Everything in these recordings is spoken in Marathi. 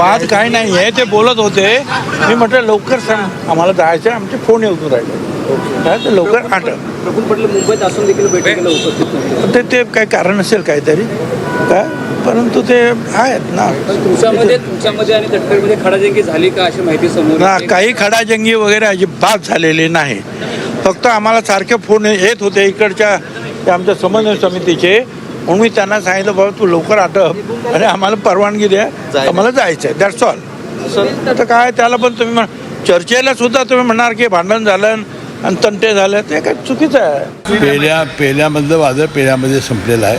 वाद काही नाही आहे. ते बोलत होते, मी म्हटलं लवकर सांग आम्हाला जायचं, आमचे फोन येऊन राहिले काय तर लवकर आठ. प्रफुल्ल पटेल मुंबईत असून देखील बैठकीला उपस्थित नव्हते. ते काही कारण असेल काहीतरी काय, परंतु ते आहेत ना. तुमच्यामध्ये आणि तटकरेमध्ये खडाजंगी झाली का अशी माहिती समोर ना येते? काही खडाजंगी वगैरे अजिबात झालेली नाही. फक्त आम्हाला सारखे फोन येत होते इकडच्या ते आमच्या समन्वय समितीचे, म्हणून मी त्यांना सांगितलं बाबा तू लवकर आटप आणि आम्हाला परवानगी द्या, आम्हाला जायचं आहे, दॅट्स ऑल. आता काय त्याला पण तुम्ही चर्चेला सुद्धा तुम्ही म्हणणार की भांडण झालं आणि तंटे झाले, ते काय चुकीचं आहे. पेल्यामधलं वादळ पेल्यामध्ये संपलेलं आहे.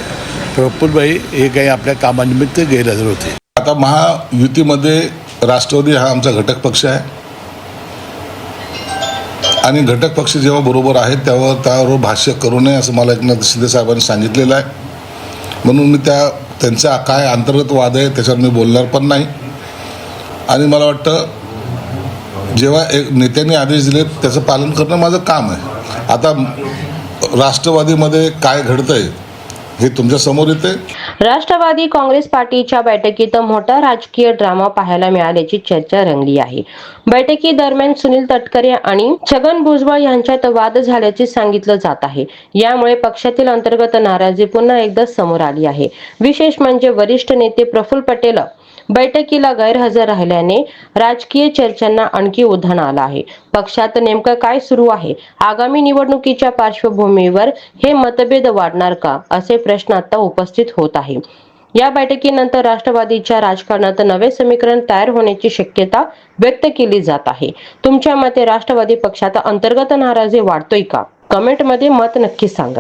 प्रफुल्लभाई हे काही आपल्या कामानिमित्त गैरहजर होते. आता महायुतीमध्ये राष्ट्रवादी हा आमचा घटक पक्ष आहे आणि घटक पक्ष जेव्हा बरोबर आहेत तेव्हा त्यावर भाष्य करू नये असं मला एकनाथ शिंदे साहेबांनी सांगितलेलं आहे. म्हणून मी त्यांचा काय अंतर्गत वाद आहे त्याच्यावर मी बोलणार पण नाही. आणि मला वाटतं जेव्हा एक नेत्यांनी आदेश दिले त्याचं पालन करणं माझं काम आहे. आता राष्ट्रवादीमध्ये काय घडतंय हे तुमच्या समोर येते. राष्ट्रवादी काँग्रेस पार्टीच्या बैठकीत मोठा राजकीय ड्रामा पाहायला मिळाल्याची चर्चा रंगली आहे. बैठकी दरम्यान सुनील तटकरे आणि छगन भुजबळ यांच्यात वाद झाल्याचे सांगितलं जात आहे. यामुळे पक्षातील अंतर्गत नाराजी पुन्हा एकदा समोर आली आहे. विशेष म्हणजे वरिष्ठ नेते प्रफुल्ल पटेल बैठकीला गैरहजर राहिल्याने राजकीय चर्चांना आणखी उधाण आलं आहे. पक्षात नेमकं काय सुरू आहे? आगामी निवडणुकीच्या पार्श्वभूमीवर हे मतभेद वाढणार का, असे प्रश्न आता उपस्थित होत आहे. या बैठकीनंतर राष्ट्रवादीच्या राजकारणात नवे समीकरण तयार होण्याची शक्यता व्यक्त केली जात आहे. तुमच्या मते राष्ट्रवादी पक्षात अंतर्गत नाराजी वाढतोय का? कमेंटमध्ये मत नक्की सांगा.